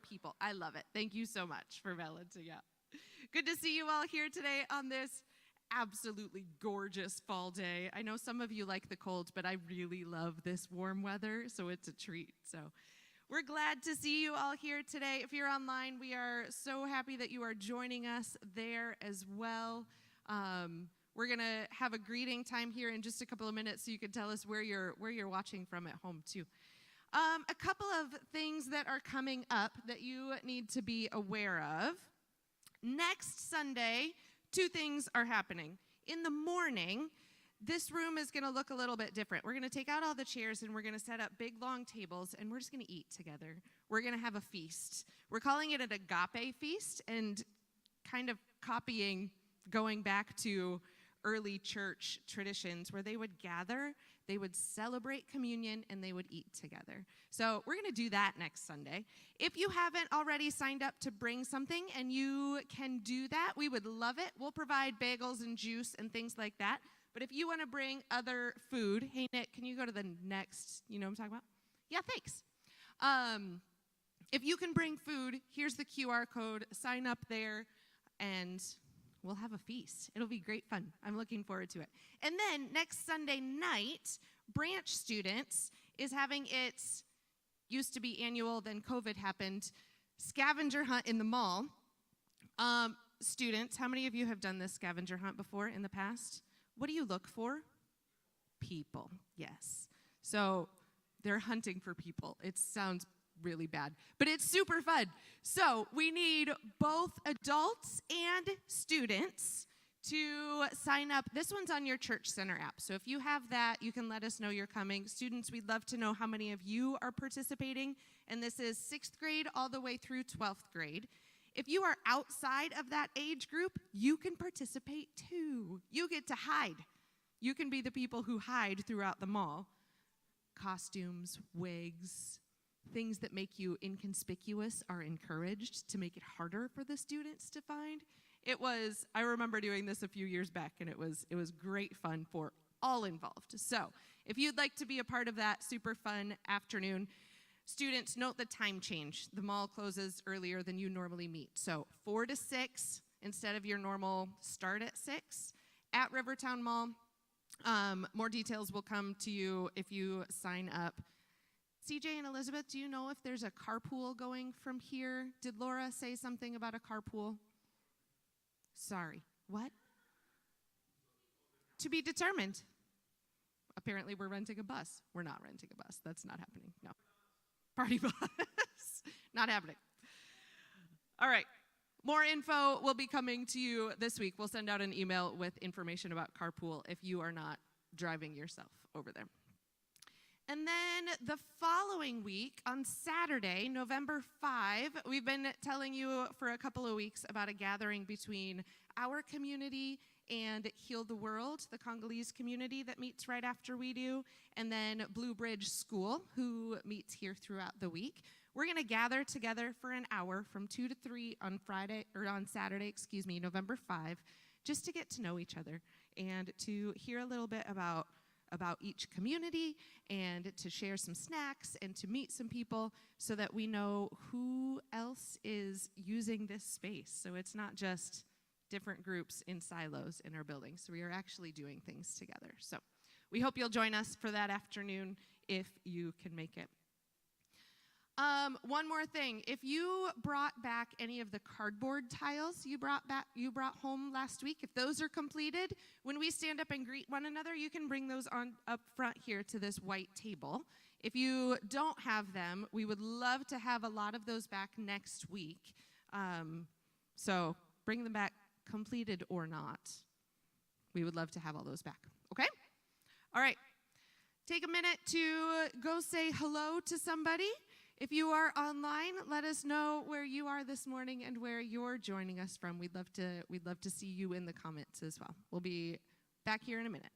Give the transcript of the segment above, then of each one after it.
people. I love it. Thank you so much for balancing out. Good to see you all here today on this absolutely gorgeous fall day. I know some of you like the cold, but I really love this warm weather, so it's a treat. So we're glad to see you all here today. If you're online, we are so happy that you are joining us there as well. We're going to have a greeting time here in just a couple of minutes so you can tell us where you're watching from at home too. A couple of things that are coming up that you need to be aware of. Next Sunday, two things are happening. In the morning, this room is going to look a little bit different. We're going to take out all the chairs and we're going to set up big long tables and we're just going to eat together. We're going to have a feast. We're calling it an agape feast and kind of copying going back to early church traditions where they would gather, they would celebrate communion, and they would eat together. So we're going to do that next Sunday. If you haven't already signed up to bring something and you can do that, we would love it. We'll provide bagels and juice and things like that. But if you want to bring other food, hey, Nick, can you go to the next, you know what I'm talking about? Yeah, thanks. If you can bring food, here's the QR code. Sign up there, and we'll have a feast. It'll be great fun. I'm looking forward to it. And then next Sunday night, Branch Students is having its, used to be annual, then COVID happened, scavenger hunt in the mall. Students, how many of you have done this scavenger hunt before in the past? What do you look for? People, yes. So they're hunting for people. It sounds really bad, but it's super fun. So we need both adults and students to sign up. This one's on your Church Center app. So if you have that, you can let us know you're coming. Students, we'd love to know how many of you are participating. And this is 6th grade all the way through 12th grade. If you are outside of that age group, you can participate too. You get to hide. You can be the people who hide throughout the mall. Costumes, wigs, things that make you inconspicuous are encouraged to make it harder for the students to find. I remember doing this a few years back, and it was great fun for all involved. So if you'd like to be a part of that super fun afternoon, students, note the time change. The mall closes earlier than you normally meet. So 4 to 6 instead of your normal start at 6 at Rivertown Mall. More details will come to you if you sign up. CJ and Elizabeth, do you know if there's a carpool going from here? Did Laura say something about a carpool? Sorry, what? To be determined. Apparently we're renting a bus. We're not renting a bus. That's not happening, no. Party bus, not happening. All right, more info will be coming to you this week. We'll send out an email with information about carpool if you are not driving yourself over there. And then the following week, on Saturday, November 5, we've been telling you for a couple of weeks about a gathering between our community and Heal the World, the Congolese community that meets right after we do, and then Blue Bridge School, who meets here throughout the week. We're going to gather together for an hour from 2 to 3 on Saturday, November 5, just to get to know each other and to hear a little bit about each community and to share some snacks and to meet some people so that we know who else is using this space. So it's not just different groups in silos in our building. So we are actually doing things together. So we hope you'll join us for that afternoon if you can make it. One more thing. If you brought back any of the cardboard tiles you brought home last week, if those are completed, when we stand up and greet one another, you can bring those on up front here to this white table. If you don't have them, we would love to have a lot of those back next week. So bring them back, completed or not. We would love to have all those back. Okay? All right. Take a minute to go say hello to somebody. If you are online, let us know where you are this morning and where you're joining us from. We'd love to see you in the comments as well. We'll be back here in a minute.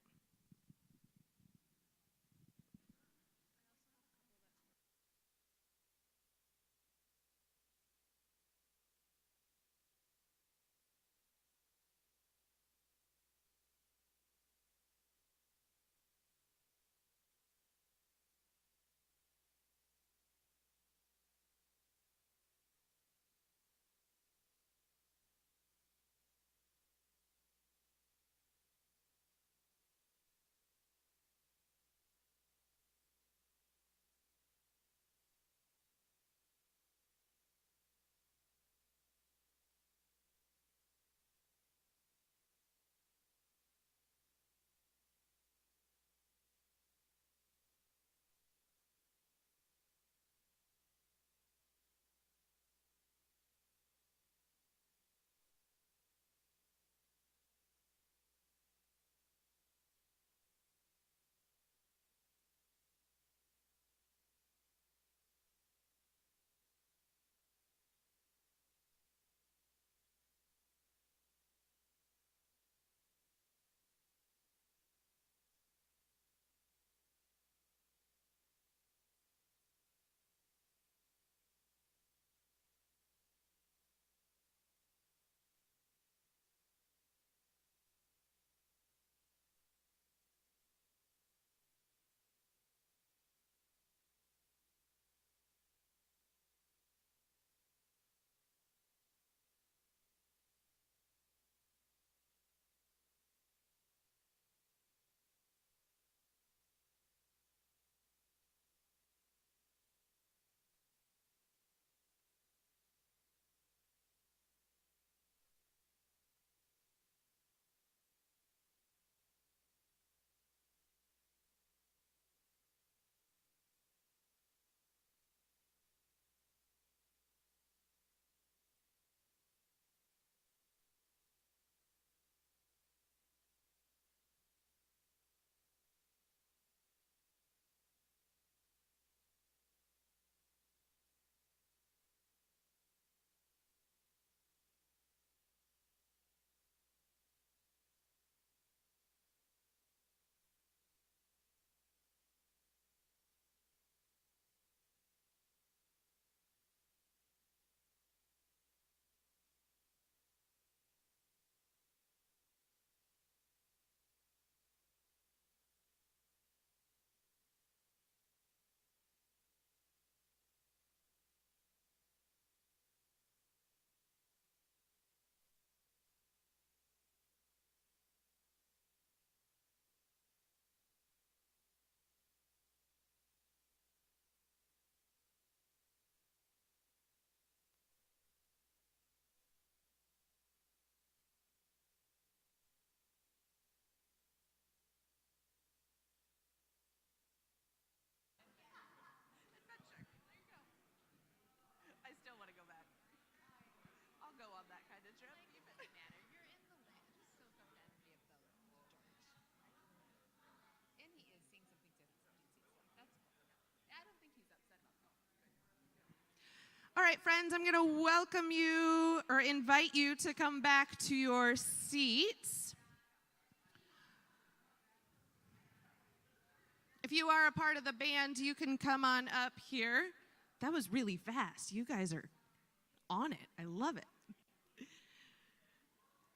right, friends, I'm going to welcome you or invite you to come back to your seats. If you are a part of the band, you can come on up here. That was really fast. You guys are on it. I love it.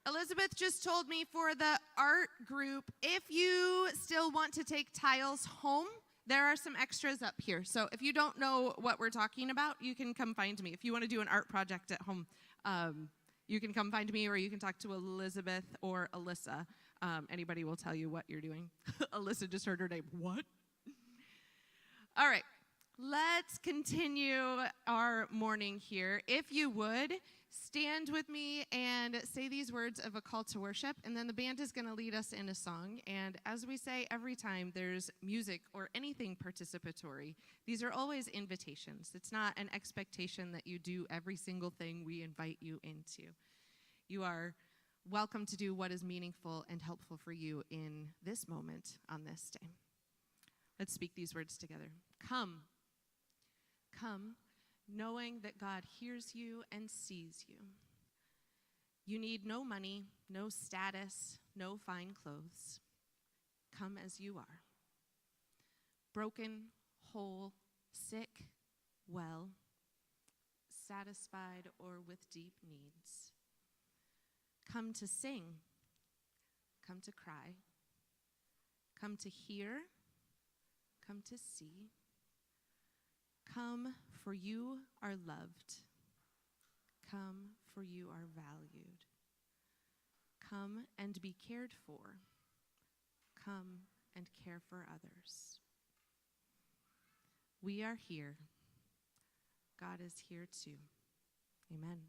Elizabeth just told me for the art group, if you still want to take tiles home, there are some extras up here. So if you don't know what we're talking about, you can come find me. If you want to do an art project at home, you can come find me, or you can talk to Elizabeth or Alyssa. Anybody will tell you what you're doing. Alyssa just heard her name. What? All right. Let's continue our morning here. If you would, stand with me and say these words of a call to worship, and then the band is going to lead us in a song. And as we say every time there's music or anything participatory, these are always invitations. It's not an expectation that you do every single thing we invite you into. You are welcome to do what is meaningful and helpful for you in this moment on this day. Let's speak these words together. Come. Come, knowing that God hears you and sees you. You need no money, no status, no fine clothes. Come as you are. Broken, whole, sick, well, satisfied, or with deep needs. Come to sing. Come to cry. Come to hear. Come to see. Come, for you are loved. Come, for you are valued. Come and be cared for. Come and care for others. We are here. God is here too. Amen.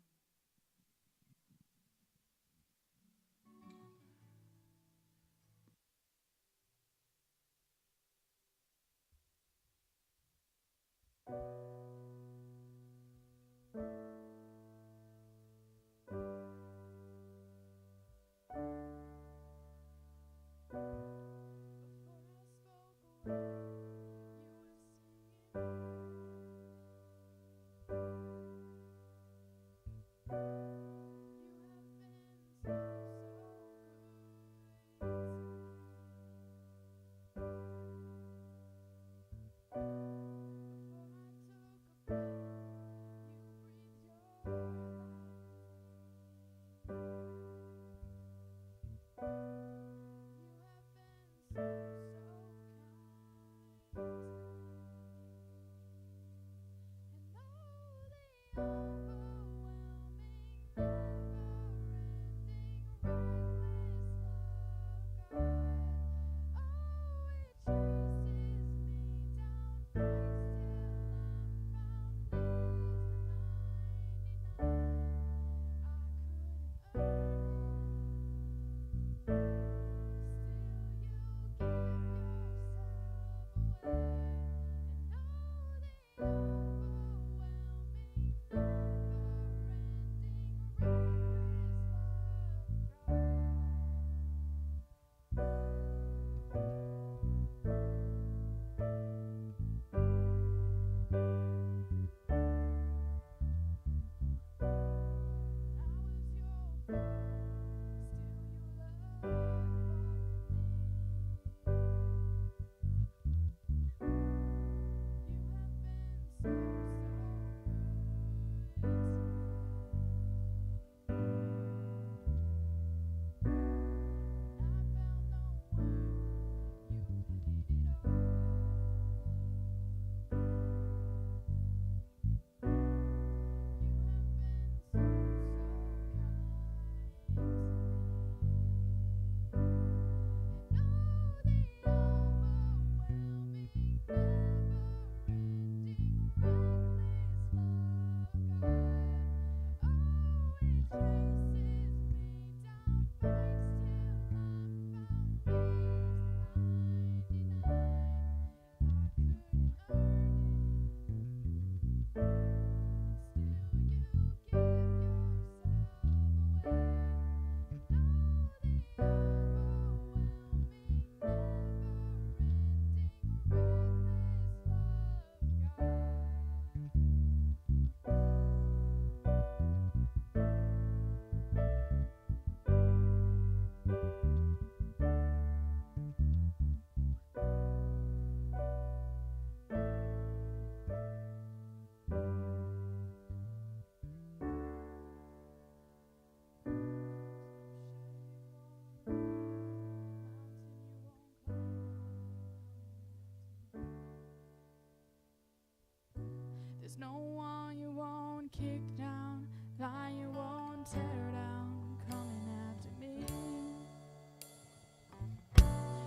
There's no wall you won't kick down, lie you won't tear down, coming after me.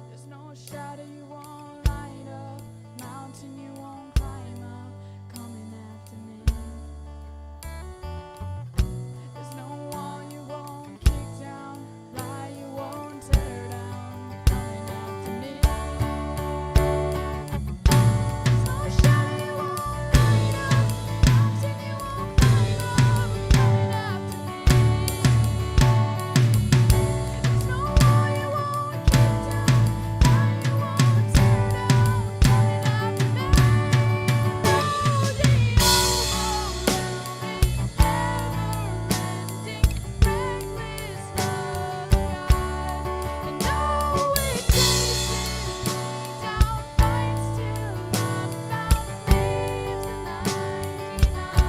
There's no shadow you won't light up, mountain you won't climb up, coming after me. There's no wall you won't kick down, lie you won't tear down, coming after me. There's no shadow you won't light up, mountain you won't climb up, coming after me. There's no wall you won't kick down, lie you won't tear down, coming after me. Oh, the overwhelming, never-ending, reckless love of God. And oh, it chases me down, fights till I'm found, leaves the 99. I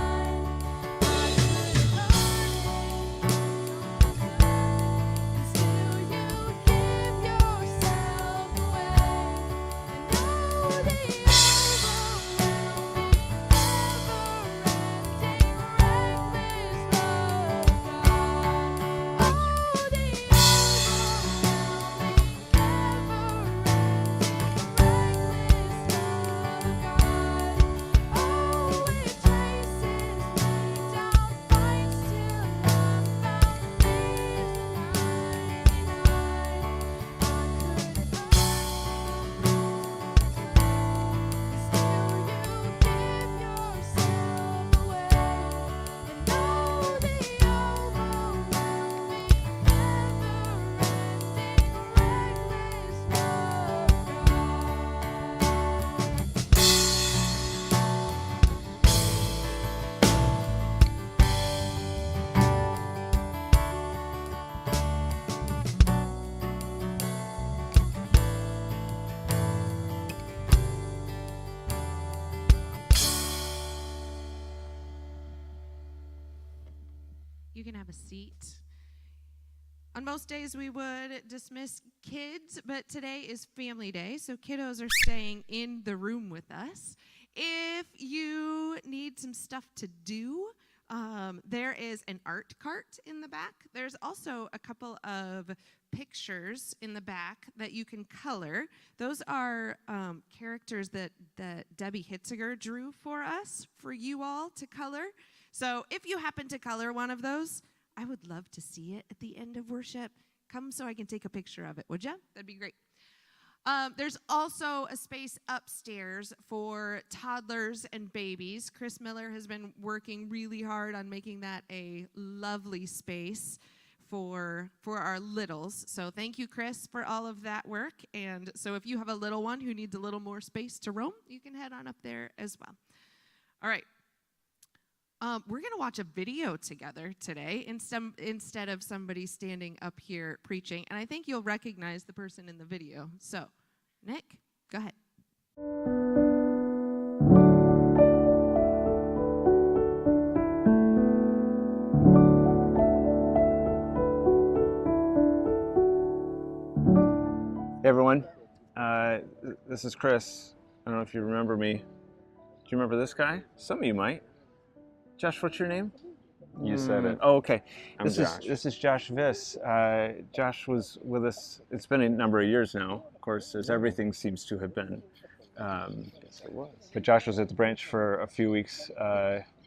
could earn and still you give yourself away. And oh, the overwhelming, never-ending, reckless love of God. Oh, the overwhelming, never-ending, reckless love of God. Oh, it chases me down, fights till I'm found, leaves the 99. I could still you give yourself away. And oh, the overwhelming, never-ending, reckless love of You can have a seat. On most days, we would dismiss kids, but today is family day, so kiddos are staying in the room with us. If you need some stuff to do, there is an art cart in the back. There's also a couple of pictures in the back that you can color. Those are characters that Debbie Hitziger drew for us, for you all to color. So if you happen to color one of those, I would love to see it at the end of worship. Come so I can take a picture of it, would you? That'd be great. There's also a space upstairs for toddlers and babies. Chris Miller has been working really hard on making that a lovely space for our littles. So thank you, Chris, for all of that work. And so if you have a little one who needs a little more space to roam, you can head on up there as well. All right. We're going to watch a video together today instead of somebody standing up here preaching. And I think you'll recognize the person in the video. So, Nick, go ahead. Hey everyone, this is Chris. I don't know if you remember me. Do you remember this guy? Some of you might. Josh, what's your name? You said it. Oh, okay. I'm Josh. This is Josh Viss. Josh was with us. It's been a number of years now, of course, as everything seems to have been. Yes, it was. But Josh was at the branch for a few weeks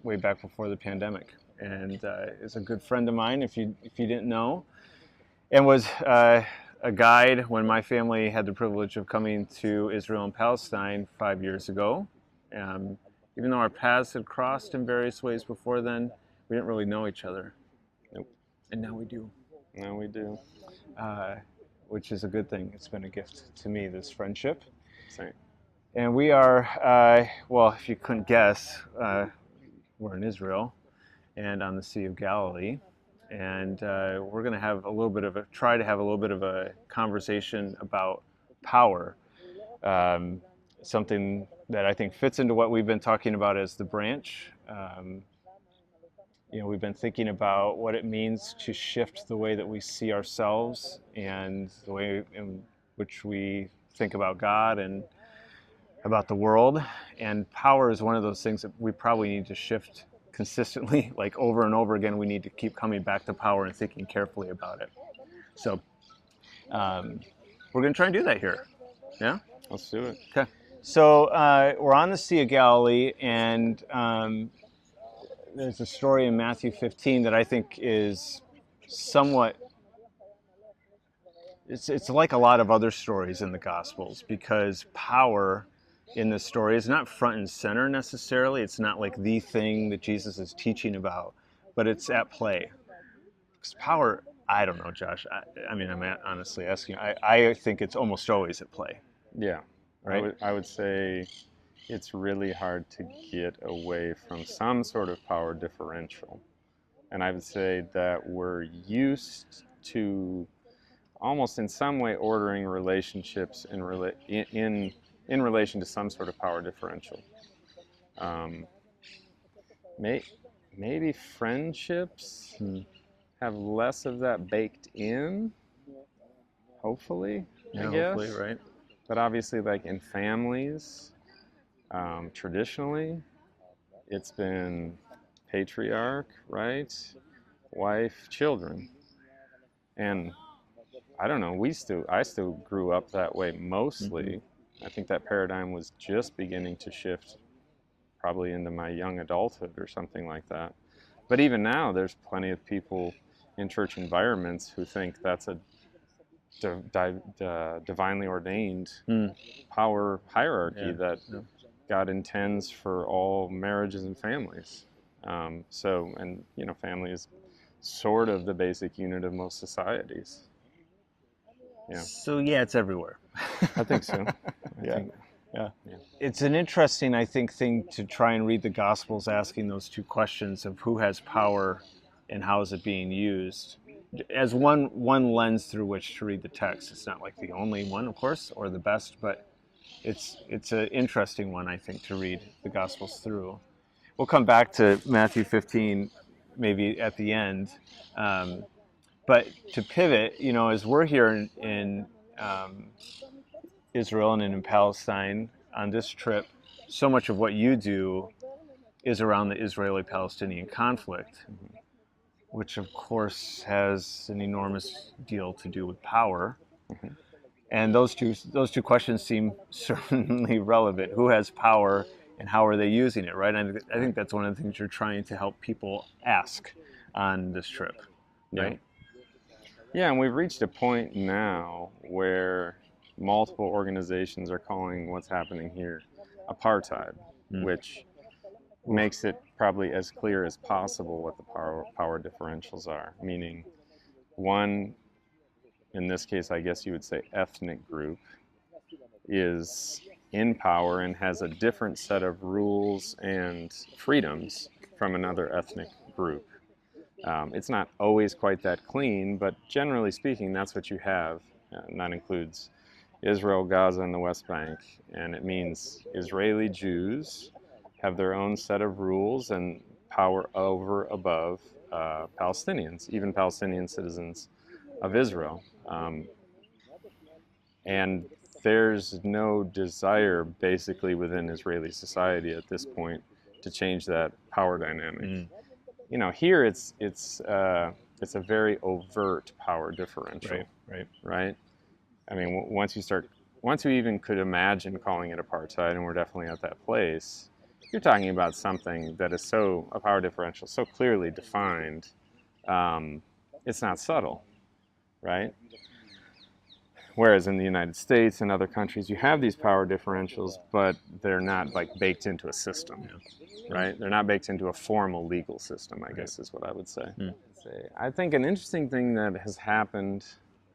way back before the pandemic, and is a good friend of mine. If you didn't know, and was a guide when my family had the privilege of coming to Israel and Palestine 5 years ago. Even though our paths had crossed in various ways before then, we didn't really know each other. Nope. And now we do. Now we do. Which is a good thing. It's been a gift to me, this friendship. Same. And we are, well, if you couldn't guess, we're in Israel and on the Sea of Galilee. And we're going to have try to have a little bit of a conversation about power. Something that I think fits into what we've been talking about as the branch. We've been thinking about what it means to shift the way that we see ourselves and the way in which we think about God and about the world, and power is one of those things that we probably need to shift consistently, like over and over again. We need to keep coming back to power and thinking carefully about it. So we're going to try and do that here. Yeah? Let's do it. Okay. So we're on the Sea of Galilee, and there's a story in Matthew 15 that I think is somewhat, it's like a lot of other stories in the Gospels, because power in this story is not front and center necessarily. It's not like the thing that Jesus is teaching about, but it's at play. Because power, I don't know, Josh. I mean, I'm honestly asking. I think it's almost always at play. Yeah. Right? I would say it's really hard to get away from some sort of power differential. And I would say that we're used to almost in some way ordering relationships in relation to some sort of power differential. Maybe friendships have less of that baked in, hopefully, I guess. Hopefully, right? But obviously, like in families, traditionally, it's been patriarch, right? Wife, children. And I don't know, I still grew up that way mostly. I think that paradigm was just beginning to shift probably into my young adulthood or something like that. But even now, there's plenty of people in church environments who think that's a divinely ordained power hierarchy that God intends for all marriages and families. And family is sort of the basic unit of most societies. Yeah. So yeah, it's everywhere. I think so. Yeah. It's an interesting, I think, thing to try and read the Gospels asking those two questions of who has power and how is it being used as one lens through which to read the text. It's not like the only one, of course, or the best, but it's an interesting one, I think, to read the Gospels through. We'll come back to Matthew 15 maybe at the end. But to pivot, as we're here in Israel and in Palestine on this trip, so much of what you do is around the Israeli-Palestinian conflict, which of course has an enormous deal to do with power. And those two questions seem certainly relevant. Who has power and how are they using it, right? And I think that's one of the things you're trying to help people ask on this trip, right? Yeah, and we've reached a point now where multiple organizations are calling what's happening here apartheid, which makes it probably as clear as possible what the power differentials are. Meaning, one, in this case, I guess you would say ethnic group, is in power and has a different set of rules and freedoms from another ethnic group. It's not always quite that clean, but generally speaking, that's what you have. And that includes Israel, Gaza, and the West Bank. And it means Israeli Jews have their own set of rules and power above Palestinians, even Palestinian citizens of Israel. And there's no desire, basically, within Israeli society at this point to change that power dynamic. Here it's a very overt power differential. Right. I mean, once you even could imagine calling it apartheid, and we're definitely at that place, you're talking about something that is a power differential so clearly defined. It's not subtle, right? Whereas in the United States and other countries, you have these power differentials, but they're not like baked into a system, right? They're not baked into a formal legal system, I guess is what I would say. I think an interesting thing that has happened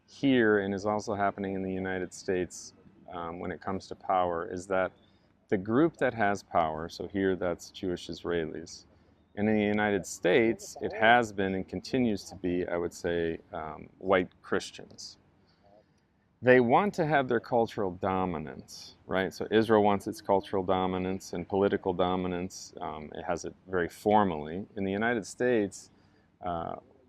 here and is also happening in the United States when it comes to power is that the group that has power, so here that's Jewish Israelis, and in the United States, it has been and continues to be, I would say, white Christians. They want to have their cultural dominance, right? So Israel wants its cultural dominance and political dominance. It has it very formally. In the United States,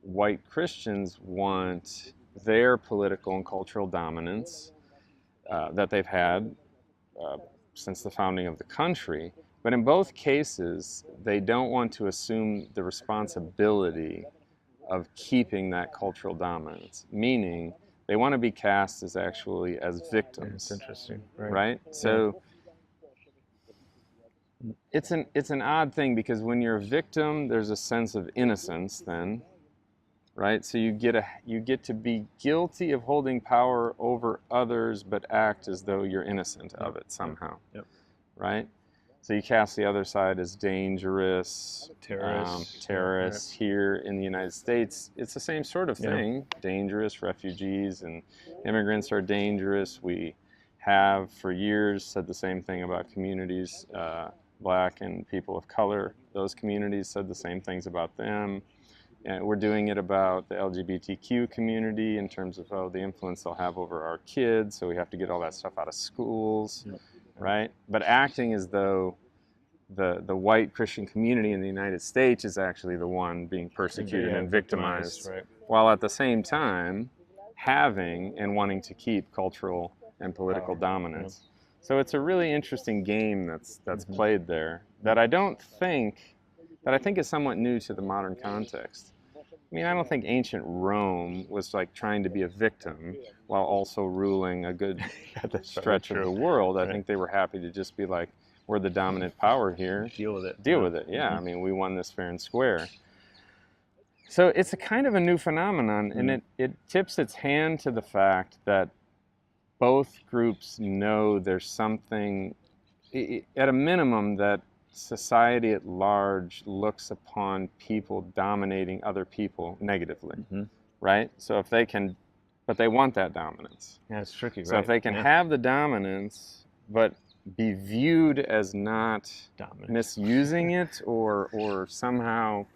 white Christians want their political and cultural dominance that they've had since the founding of the country. But in both cases, they don't want to assume the responsibility of keeping that cultural dominance, meaning they want to be cast as actually as It's victims, interesting, right? So it's an odd thing, because when you're a victim, there's a sense of innocence then, right? So you get to be guilty of holding power over others, but act as though you're innocent of it somehow, Yep. right? So you cast the other side as dangerous, Terrorists. terrorists. Here in the United States, it's the same sort of Yeah. thing. Dangerous refugees and immigrants are dangerous. We have for years said the same thing about communities, Black and people of color. Those communities said the same things about them. And we're doing it about the LGBTQ community in terms of the influence they'll have over our kids. So we have to get all that stuff out of schools, right? But acting as though the white Christian community in the United States is actually the one being persecuted and victimized, right? while at the same time having and wanting to keep cultural and political Power, dominance. So it's a really interesting game that's played there that I think is somewhat new to the modern context. I mean, I don't think ancient Rome was like trying to be a victim while also ruling a good stretch of the world. I think they were happy to just be like, we're the dominant power here. Deal with it. Deal with it. Yeah, I mean, we won this fair and square. So it's a kind of a new phenomenon, and it tips its hand to the fact that both groups know there's something, at a minimum, that society at large looks upon people dominating other people negatively, right? So if they can, but they want that dominance. Yeah, it's tricky, right? So if they can have the dominance, but be viewed as not dominant, misusing it or somehow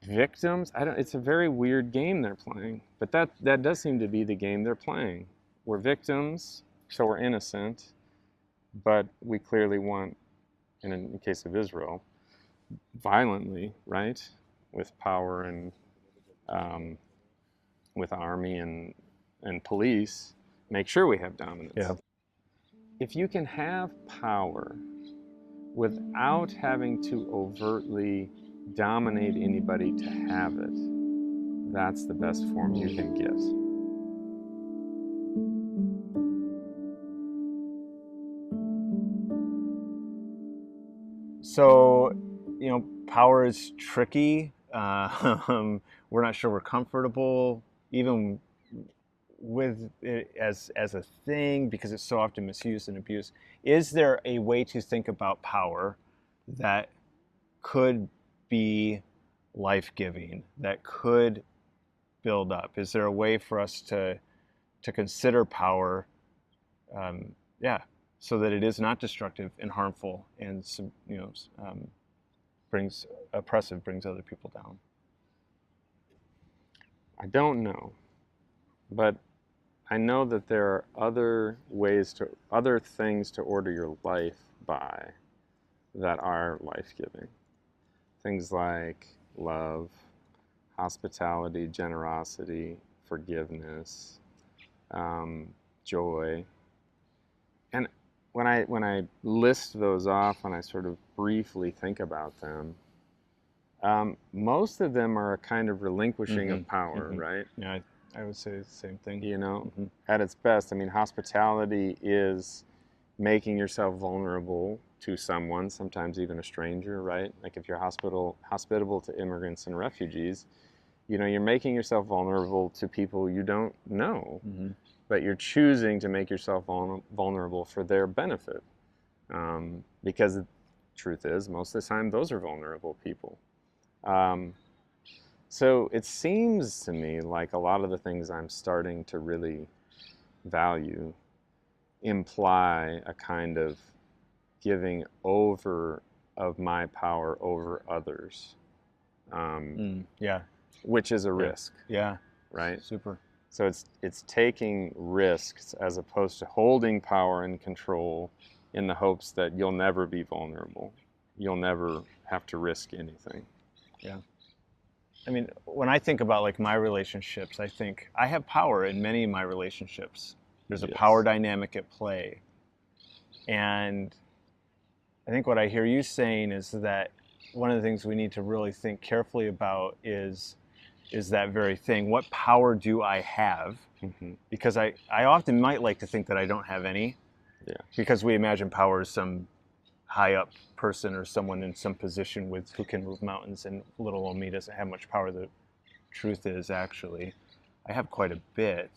victims, it's a very weird game they're playing. But that does seem to be the game they're playing. We're victims, so we're innocent, but we clearly want, in the case of Israel, violently, right, with power and with army and police, make sure we have dominance. Yeah. If you can have power without having to overtly dominate anybody to have it, that's the best form you can get. So, power is tricky. We're not sure we're comfortable even with it as a thing because it's so often misused and abused. Is there a way to think about power that could be life-giving, that could build up? Is there a way for us to consider power, so that it is not destructive and harmful and brings other people down? I don't know, but I know that there are other things to order your life by that are life-giving. Things like love, hospitality, generosity, forgiveness, joy. And when I list those off and I sort of briefly think about them, most of them are a kind of relinquishing of power, right? Yeah, I would say the same thing. At its best, I mean, hospitality is making yourself vulnerable to someone, sometimes even a stranger, right? Like if you're hospitable to immigrants and refugees, you're making yourself vulnerable to people you don't know, but you're choosing to make yourself vulnerable for their benefit. Because the truth is, most of the time, those are vulnerable people. So it seems to me like a lot of the things I'm starting to really value imply a kind of giving over of my power over others, which is a risk. Yeah, right? Super. So it's taking risks as opposed to holding power and control in the hopes that you'll never be vulnerable. You'll never have to risk anything. Yeah. I mean, when I think about like my relationships, I think I have power in many of my relationships. There's a power dynamic at play. And I think what I hear you saying is that one of the things we need to really think carefully about is that very thing. What power do I have? Mhm. Because I often might like to think that I don't have any. Yeah. Because we imagine power as some high up person or someone in some position with who can move mountains, and little old me doesn't have much power. The truth is, actually, I have quite a bit,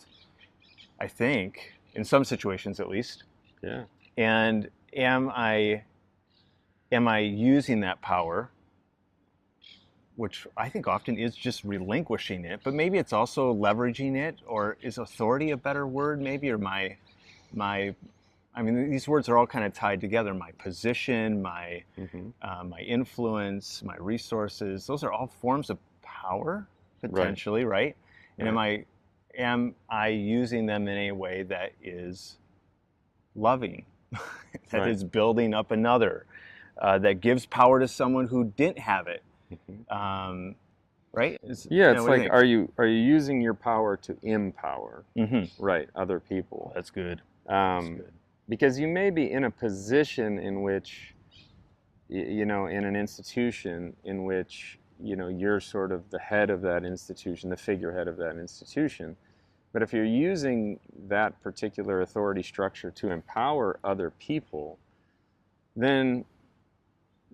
I think, in some situations at least. Yeah. And am I using that power, which I think often is just relinquishing it, but maybe it's also leveraging it, or is authority a better word maybe, or my I mean, these words are all kind of tied together. My position, my Mhm. my influence, my resources, those are all forms of power, potentially, right? And am I using them in a way that is loving, that Right. is building up another, that gives power to someone who didn't have it, Mhm. right? Yeah, it's what do like, you are you using your power to empower, think? Mm-hmm. right, other people? That's good. That's Um, good. because you may be in a position in which, you know, in an institution in which, you know, you're sort of the head of that institution, the figurehead of that institution. But if you're using that particular authority structure to empower other people, then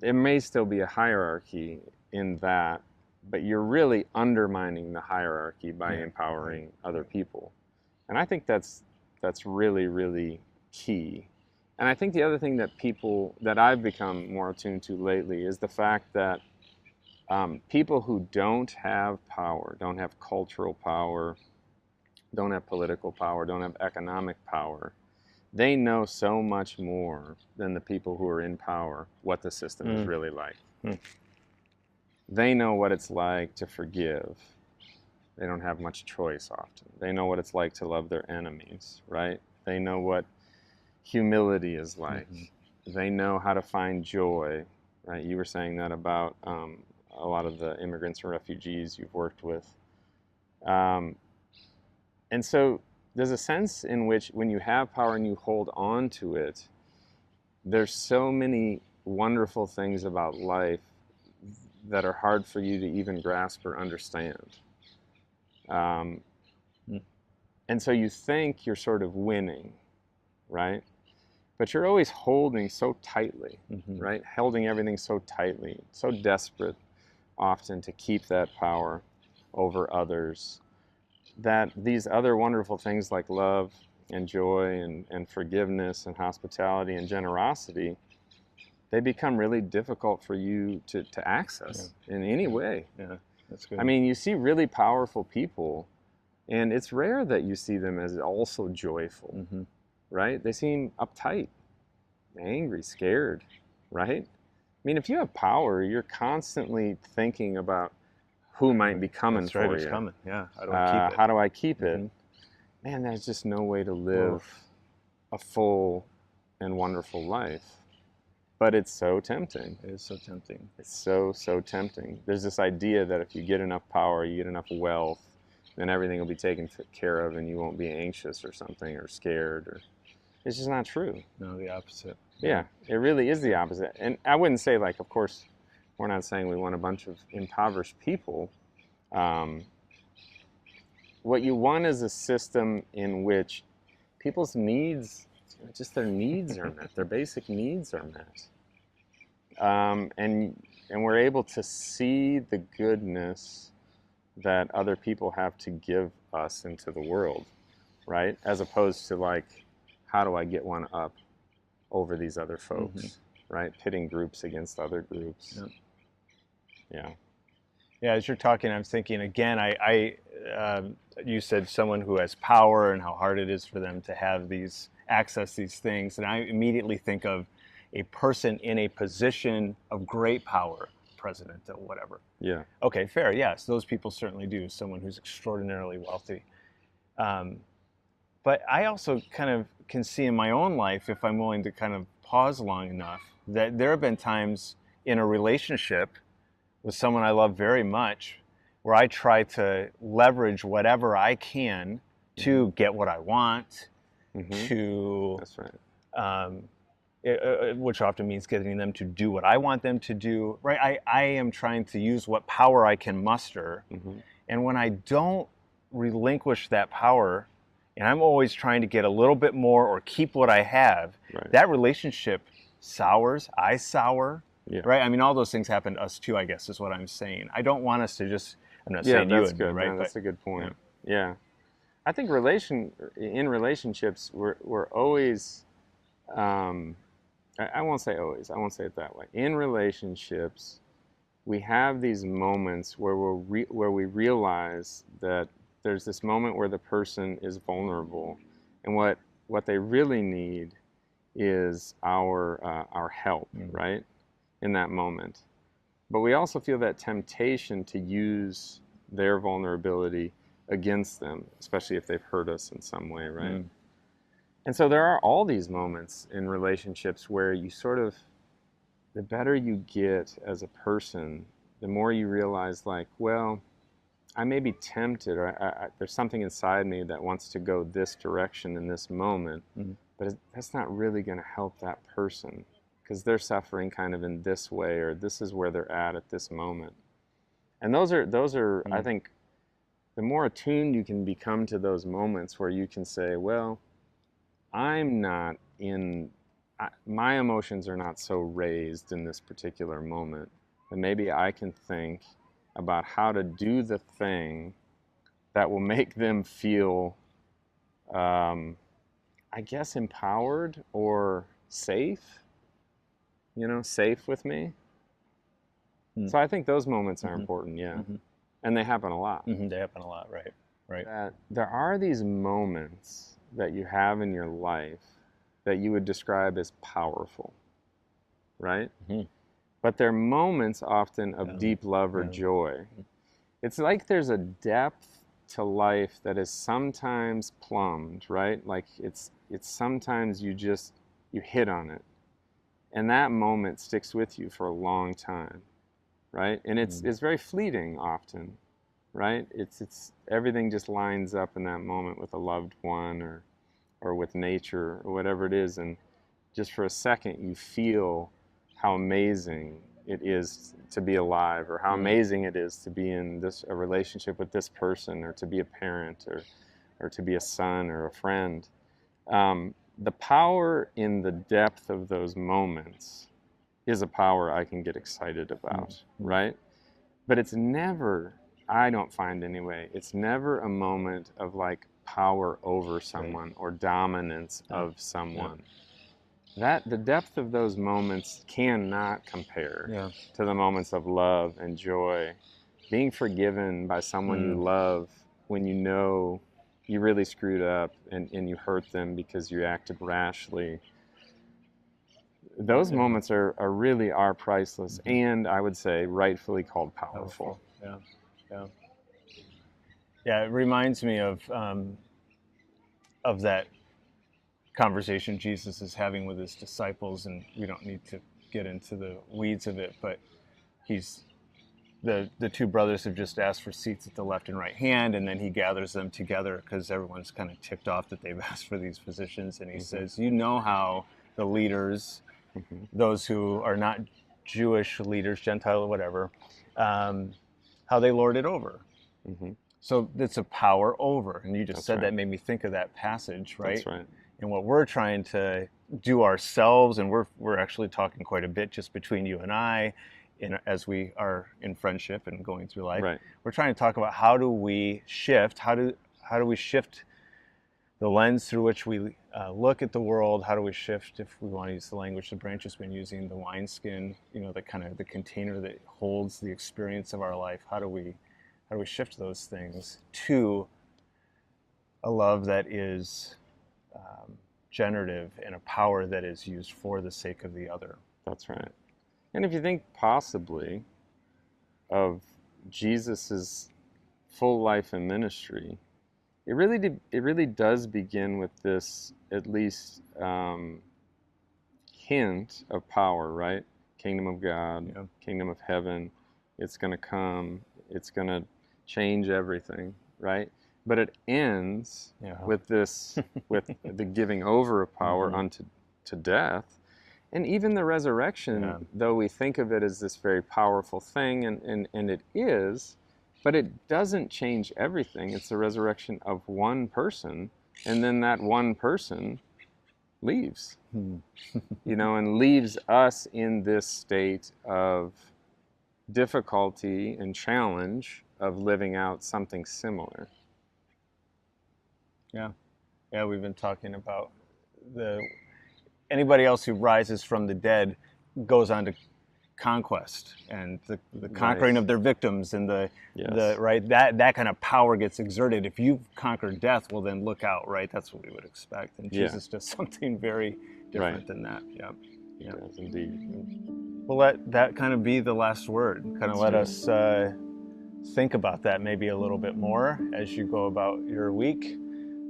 it may still be a hierarchy in that, but you're really undermining the hierarchy by Yeah, empowering other people. And I think that's really, really key. And I think the other thing that I've become more attuned to lately is the fact that people who don't have power, don't have cultural power, don't have political power, don't have economic power, they know so much more than the people who are in power what the system is really like. They know what it's like to forgive. They don't have much choice often. They know what it's like to love their enemies, right? They know what humility is like. They know how to find joy, right? You were saying that about a lot of the immigrants and refugees you've worked with. And so there's a sense in which when you have power and you hold on to it, there's so many wonderful things about life that are hard for you to even grasp or understand. And so you think you're sort of winning, right? But you're always holding so tightly, right? Holding everything so tightly, so desperate often to keep that power over others, that these other wonderful things like love and joy and forgiveness and hospitality and generosity, they become really difficult for you to access in any way. Yeah, that's good. I mean, you see really powerful people, and it's rare that you see them as also joyful, right? They seem uptight, angry, scared, right? I mean, if you have power, you're constantly thinking about who might be coming That's right, for who's you. coming? Yeah, how do I keep it? How do I keep it? Man, there's just no way to live a full and wonderful life. But it's so tempting. It is so tempting. It's so, so tempting. There's this idea that if you get enough power, you get enough wealth, then everything will be taken care of and you won't be anxious or something or scared. Or it's just not true. No, the opposite. Yeah, it really is the opposite. And I wouldn't say, like, of course, we're not saying we want a bunch of impoverished people. What you want is a system in which people's needs, just their needs are met, their basic needs are met. And we're able to see the goodness that other people have to give us into the world, right? As opposed to, like, how do I get one up over these other folks, right? Pitting groups against other groups. Yep. Yeah. Yeah, as you're talking, I'm thinking again. You said someone who has power and how hard it is for them to have access these things, and I immediately think of a person in a position of great power, president or whatever. Yeah. Okay, fair. Yes, those people certainly do. Someone who's extraordinarily wealthy. But I also kind of can see in my own life, if I'm willing to kind of pause long enough, that there have been times in a relationship with someone I love very much where I try to leverage whatever I can to get what I want, to That's right. which often means getting them to do what I want them to do, right? I am trying to use what power I can muster. Mm-hmm. And when I don't relinquish that power, and I'm always trying to get a little bit more or keep what I have, Right. that relationship sours, I sour, Yeah. right? I mean, all those things happen to us too, I guess, is what I'm saying. I don't want us to just, I'm not Yeah, saying you that's and me, good. right? Man, that's But a good point. Yeah. I think in relationships, we're always, I won't say always, I won't say it that way. In relationships, we have these moments where where we realize that there's this moment where the person is vulnerable, and what they really need is our help, right, in that moment. But we also feel that temptation to use their vulnerability against them, especially if they've hurt us in some way, right? And so there are all these moments in relationships where you sort of, the better you get as a person, the more you realize, like, well, I may be tempted, or there's something inside me that wants to go this direction in this moment, but that's not really going to help that person because they're suffering kind of in this way, or this is where they're at this moment. And those are I think, the more attuned you can become to those moments where you can say, well, I'm not in, my emotions are not so raised in this particular moment, and maybe I can think about how to do the thing that will make them feel, I guess, empowered or safe, safe with me. So I think those moments are important, yeah. And they happen a lot. they happen a lot, right? Right. That there are these moments that you have in your life that you would describe as powerful, right? But they're moments often of deep love or joy. It's like there's a depth to life that is sometimes plumbed, right? Like it's sometimes you hit on it, and that moment sticks with you for a long time, right? And it's very fleeting often, right? It's everything just lines up in that moment with a loved one or with nature or whatever it is, and just for a second you feel how amazing it is to be alive, or how amazing it is to be in a relationship with this person, or to be a parent, or to be a son or a friend. The power in the depth of those moments is a power I can get excited about, right? But it's never, I don't find anyway, it's never a moment of like power over someone or dominance of someone. That the depth of those moments cannot compare to the moments of love and joy, being forgiven by someone you love when you know you really screwed up and you hurt them because you acted rashly. Those moments are really priceless, and I would say rightfully called powerful. Yeah, it reminds me of that conversation Jesus is having with his disciples, and we don't need to get into the weeds of it, but the two brothers have just asked for seats at the left and right hand, and then he gathers them together because everyone's kind of ticked off that they've asked for these positions, and he says, you know how the leaders, those who are not Jewish leaders, Gentile or whatever, how they lord it over. So it's a power over, and you just said that made me think of that passage, right? That's right. And what we're trying to do ourselves, and we're actually talking quite a bit just between you and I, as we are in friendship and going through life. Right. We're trying to talk about how do we shift, how do we shift the lens through which we look at the world. How do we shift, if we want to use the language the Branch has been using, the wineskin, the kind of the container that holds the experience of our life. How do we shift those things to a love that is generative and a power that is used for the sake of the other? That's right. And if you think possibly of Jesus's full life and ministry, it really does begin with this, at least, hint of power, right? Kingdom of God, kingdom of heaven. It's going to come. It's going to change everything, right? But it ends with this, with the giving over of power unto death. And even the resurrection, Yeah. though we think of it as this very powerful thing, and it is, but it doesn't change everything. It's the resurrection of one person, and then that one person leaves, and leaves us in this state of difficulty and challenge of living out something similar. Yeah, we've been talking about anybody else who rises from the dead goes on to conquest and the conquering of their victims and the Yes. right that kind of power gets exerted. If you've conquered death, well then look out, right? That's what we would expect. And Yeah. Jesus does something very different Right. than that. Yeah. Yeah. Yes, indeed. Well, let that kind of be the last word. Kind of let us think about that maybe a little bit more as you go about your week.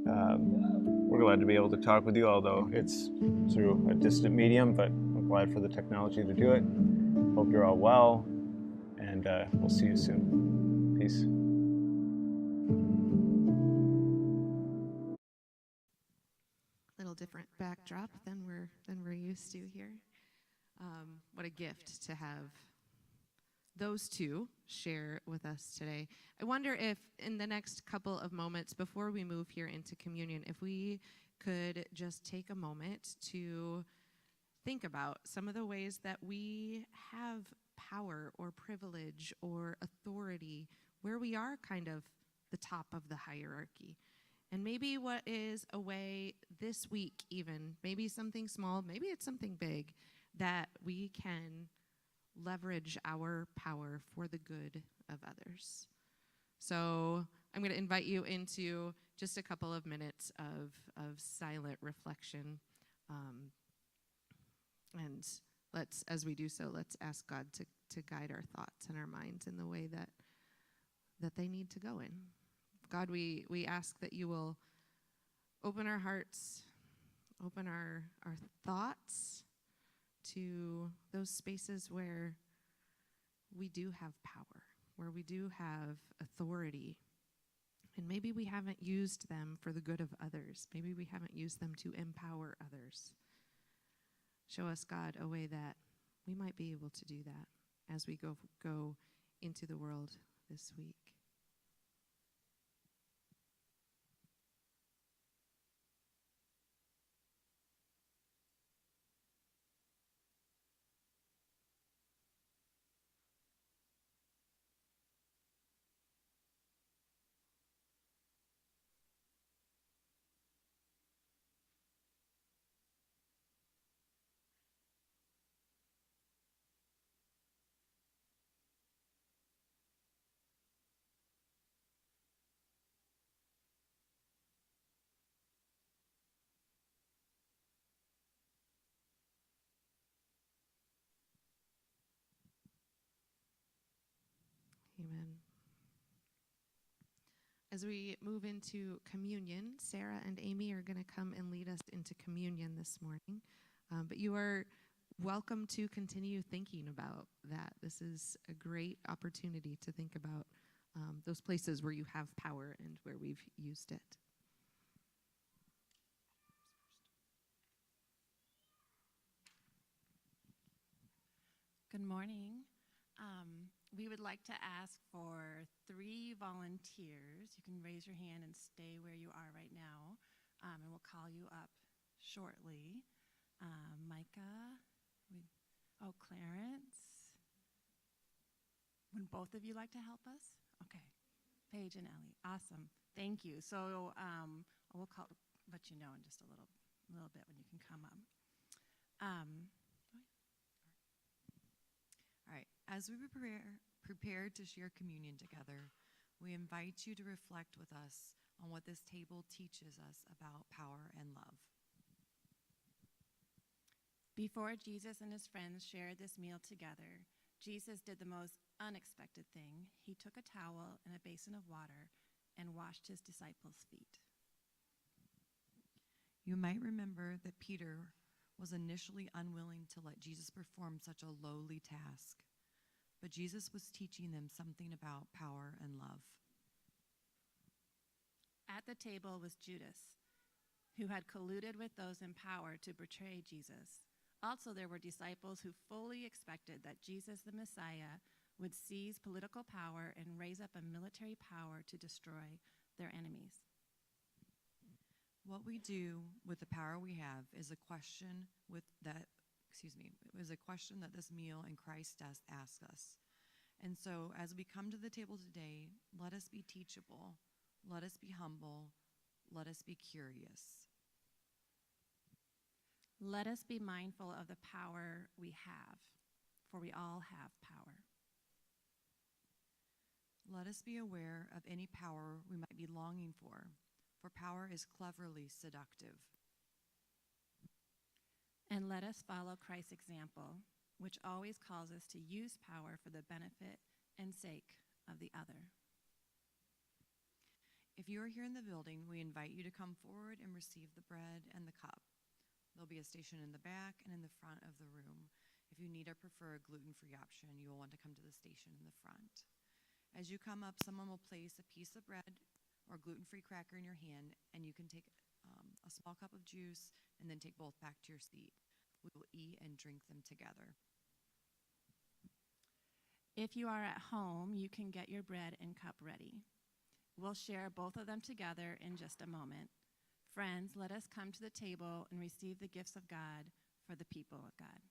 We're glad to be able to talk with you, although it's through a distant medium, but I'm glad for the technology to do it. Hope you're all well, and we'll see you soon. Peace. Little different backdrop than we're used to here. What a gift to have those two share with us today. I wonder if in the next couple of moments before we move here into communion, if we could just take a moment to think about some of the ways that we have power or privilege or authority where we are kind of the top of the hierarchy. And maybe what is a way this week even, maybe something small, maybe it's something big, that we can leverage our power for the good of others. So I'm going to invite you into just a couple of minutes of silent reflection. And let's, as we do so, let's ask God to guide our thoughts and our minds in the way that they need to go in. God, we ask that you will open our hearts, open our thoughts to those spaces where we do have power, where we do have authority, and maybe we haven't used them for the good of others. Maybe we haven't used them to empower others. Show us, God, a way that we might be able to do that as we go into the world this week. Amen. As we move into communion, Sarah and Amy are going to come and lead us into communion this morning. But you are welcome to continue thinking about that. This is a great opportunity to think about those places where you have power and where we've used it. Good morning. We would like to ask for 3 volunteers. You can raise your hand and stay where you are right now, and we'll call you up shortly. Micah, Clarence. Would both of you like to help us? Okay. Paige and Ellie. Awesome. Thank you. So we'll let you know in just a little bit when you can come up. All right, as we prepare to share communion together, we invite you to reflect with us on what this table teaches us about power and love. Before Jesus and his friends shared this meal together, Jesus did the most unexpected thing. He took a towel and a basin of water and washed his disciples' feet. You might remember that Peter was initially unwilling to let Jesus perform such a lowly task, but Jesus was teaching them something about power and love. At the table was Judas, who had colluded with those in power to betray Jesus, Also, there were disciples who fully expected that Jesus the Messiah would seize political power and raise up a military power to destroy their enemies. What we do with the power we have is a question that this meal in Christ asks us. And so as we come to the table today, let us be teachable, let us be humble, let us be curious. Let us be mindful of the power we have, for we all have power. Let us be aware of any power we might be longing for power is cleverly seductive. And let us follow Christ's example, which always calls us to use power for the benefit and sake of the other. If you are here in the building, we invite you to come forward and receive the bread and the cup. There'll be a station in the back and in the front of the room. If you need or prefer a gluten-free option, you will want to come to the station in the front. As you come up, someone will place a piece of bread or gluten-free cracker in your hand, and you can take a small cup of juice and then take both back to your seat. We will eat and drink them together. If you are at home, you can get your bread and cup ready. We'll share both of them together in just a moment. Friends, let us come to the table and receive the gifts of God for the people of God.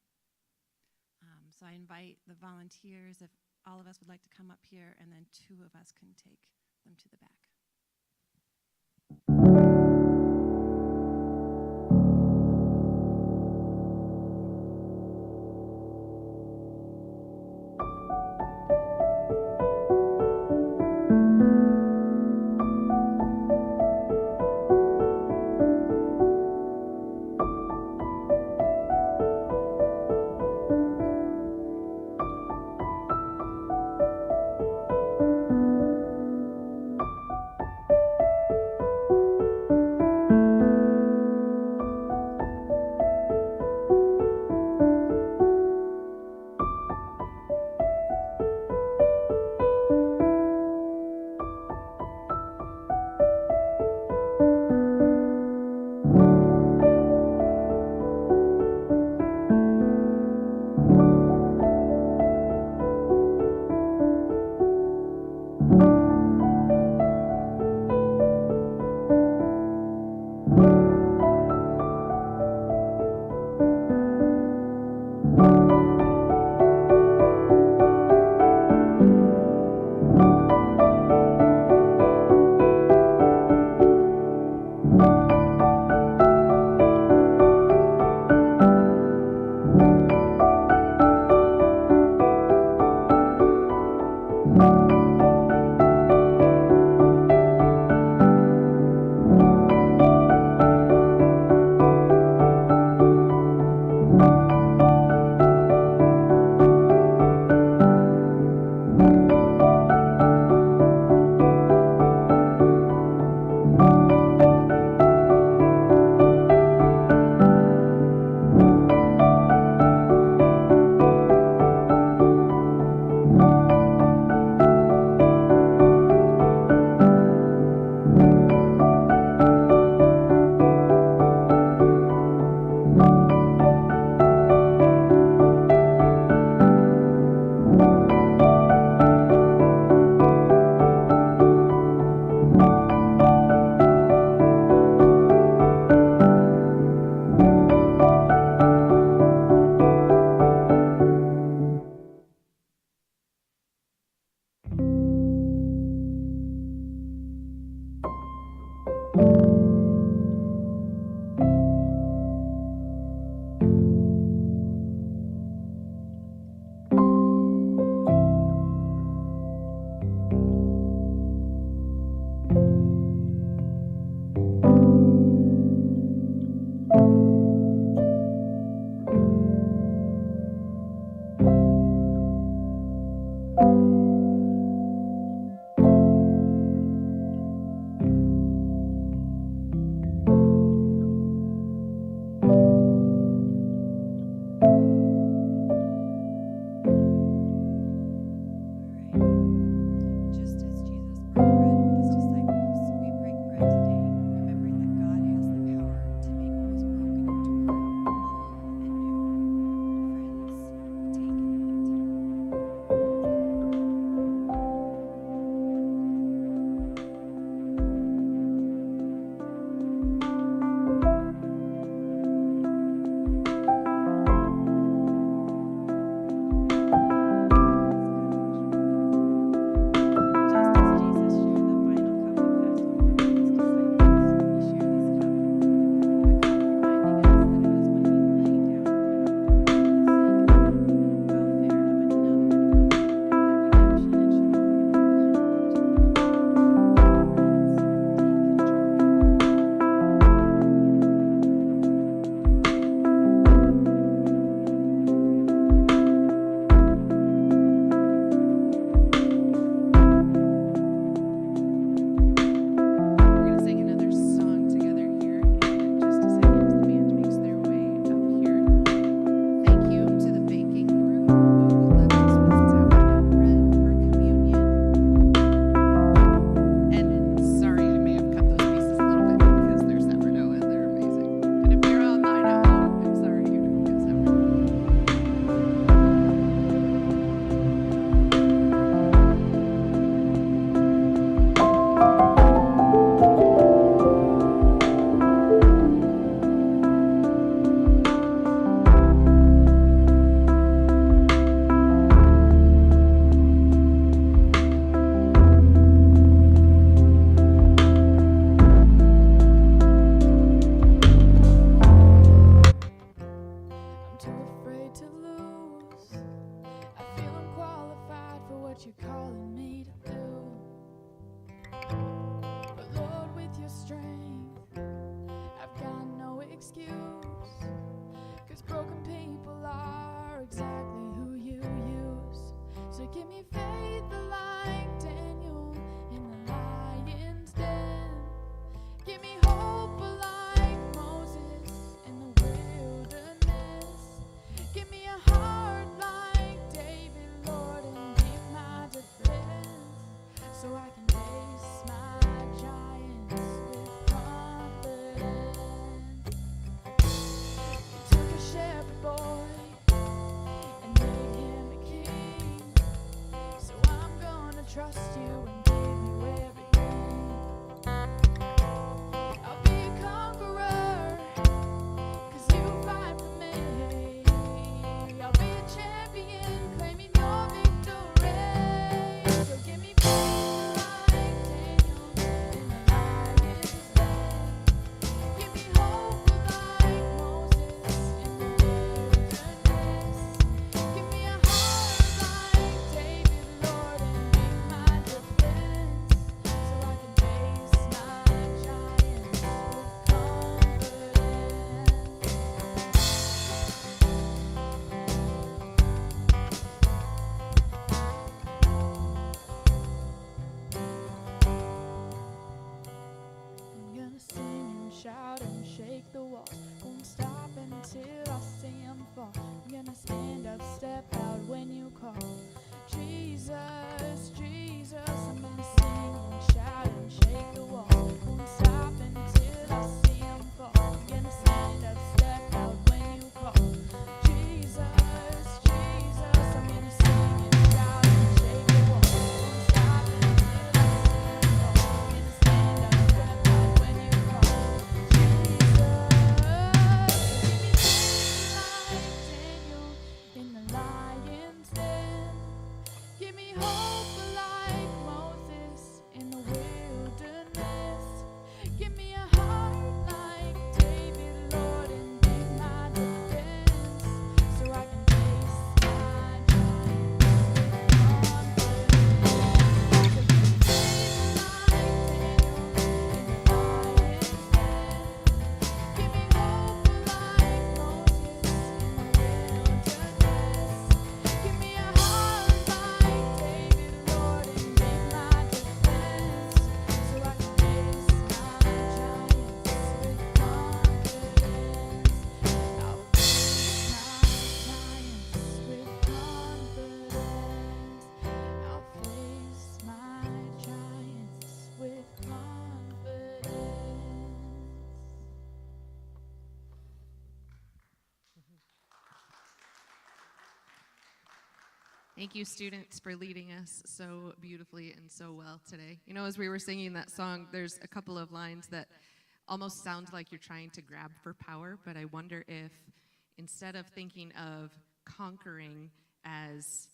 So I invite the volunteers, if all of us would like to come up here, and then two of us can take them to the back. so I can face my giants with confidence. You took a shepherd boy and made him a king, so I'm gonna trust you and give you everything. I'll be a conqueror, 'cause you fight for me. I'll be a champion, claiming your victory. So give me faith like Daniel in the lion's den. Give me hope like Moses in the wilderness. Give me a heart like David, Lord, and be my defense, so I can face my giants with confidence. I'm gonna sing and shout and shake the walls. Won't stop until I see 'em fall. I'm gonna stand up, step out when you call. Jesus, Jesus. I'm gonna sing and shout and shake the walls. Won't stop until I see 'em fall. I'm gonna stand up, step out when you call. Jesus, Jesus. I'm gonna sing and shout and shake the walls. Won't stop until I see 'em fall. I'm gonna stand up, step out when you call. Give me hope like Moses in the wilderness. Give me a heart like David, Lord, and be my defense, so I can face my giants with confidence. So give me faith like Daniel in the lion's den. Give me hope like Moses in the wilderness. Give me a heart like David, Lord, and be my defense, so I can face my giants with confidence. I'll face my giants with confidence. I'll face my giants with confidence. Thank you, students, for leading us so beautifully and so well today. You know, as we were singing that song, there's a couple of lines that almost sound like you're trying to grab for power, but I wonder if instead of thinking of conquering as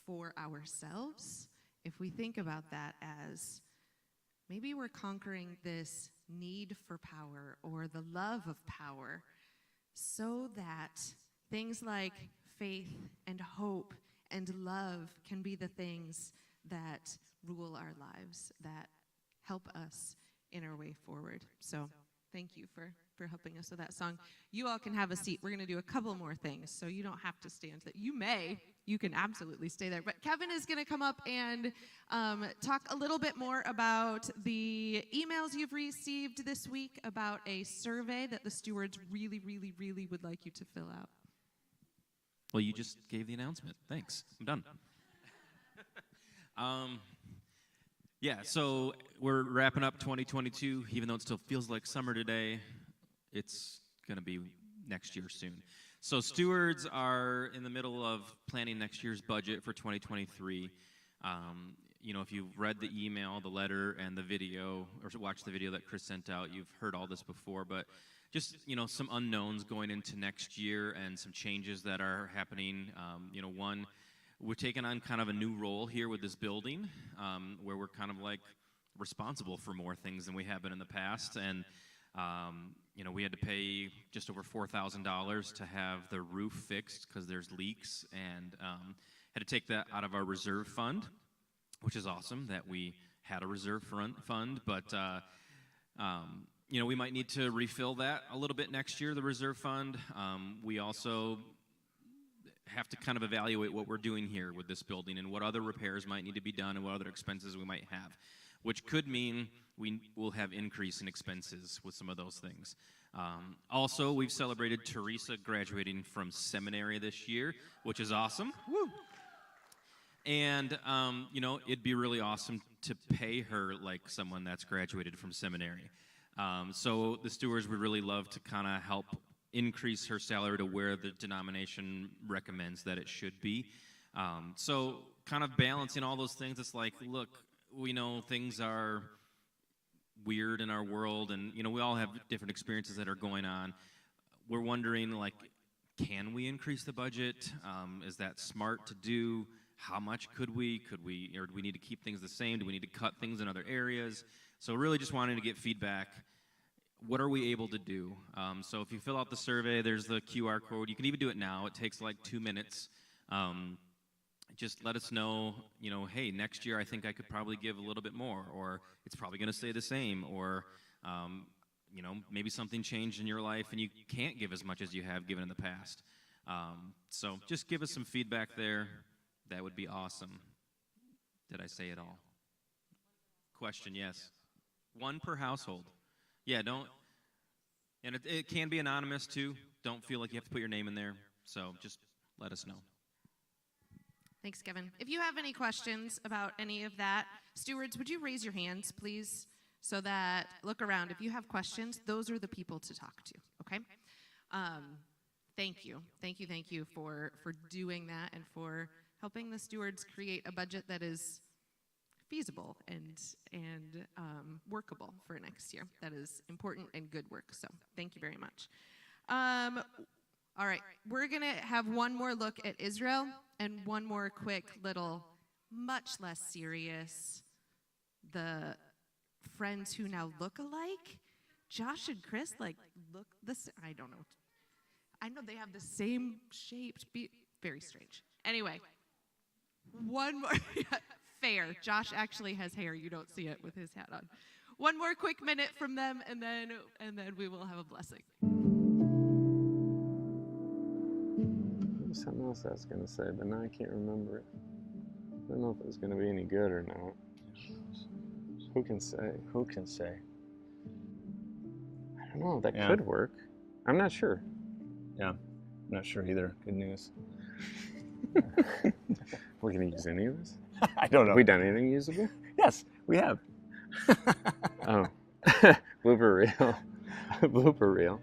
for ourselves, if we think about that as maybe we're conquering this need for power or the love of power so that things like faith and hope and love can be the things that rule our lives, that help us in our way forward. So thank you for helping us with that song. You all can have a seat. We're going to do a couple more things, so you don't have to stand. You can absolutely stay there. But Kevin is going to come up and talk a little bit more about the emails you've received this week about a survey that the stewards really, really, really would like you to fill out. Well, you just gave the announcement. Thanks. I'm done. Yeah, so we're wrapping up 2022. Even though it still feels like summer today, it's going to be next year soon. So stewards are in the middle of planning next year's budget for 2023. You know, if you've read the email, the letter, and the video, or watched the video that Chris sent out, you've heard all this before, but just, you know, some unknowns going into next year and some changes that are happening. You know, one, we're taking on kind of a new role here with this building, where we're kind of like responsible for more things than we have been in the past. And, you know, we had to pay just over $4,000 to have the roof fixed because there's leaks, and had to take that out of our reserve fund, which is awesome that we had a reserve fund, but you know, we might need to refill that a little bit next year, the reserve fund. We also have to kind of evaluate what we're doing here with this building and what other repairs might need to be done and what other expenses we might have, which could mean we will have increase in expenses with some of those things. Also, we've celebrated Teresa graduating from seminary this year, which is awesome. Woo! And, you know, it'd be really awesome to pay her like someone that's graduated from seminary. So the stewards would really love to kind of help increase her salary to where the denomination recommends that it should be. So kind of balancing all those things, it's like, look, we know things are weird in our world, and we all have different experiences that are going on. We're wondering, like, can we increase the budget? Is that smart to do? How much could we, or do we need to keep things the same? Do we need to cut things in other areas? So really just wanting to get feedback. What are we able to do? So if you fill out the survey, there's the QR code. You can even do it now. It takes like 2 minutes. Just let us know, hey, next year I think I could probably give a little bit more, or it's probably going to stay the same, or maybe something changed in your life and you can't give as much as you have given in the past. So just give us some feedback there. That would be awesome. Did I say it all? Question, yes. One per household. Yeah, and it can be anonymous too. Don't feel like you have to put your name in there. So just let us know. Thanks, Kevin. If you have any questions about any of that, stewards, would you raise your hands, please, so that, look around. If you have questions, those are the people to talk to, okay? Thank you. Thank you for doing that and for helping the stewards create a budget that is feasible and workable for next year. That is important and good work, so thank you very much. All right, we're going to have one more look at Israel and one more quick little, much less serious, the friends who now look alike. Josh and Chris, look I don't know. I know they have the same shaped, very strange. Anyway, one more, fair. Josh actually has hair. You don't see it with his hat on. One more quick minute from them, and then we will have a blessing. There's something else I was going to say, but now I can't remember it. I don't know if it was going to be any good or not. Who can say? Who can say? I don't know. That Yeah. could work. I'm not sure. Yeah, I'm not sure either. Good news. We're going to use any of this? I don't know. Have we done anything usable? Yes, we have. Oh. Blooper reel. Blooper reel.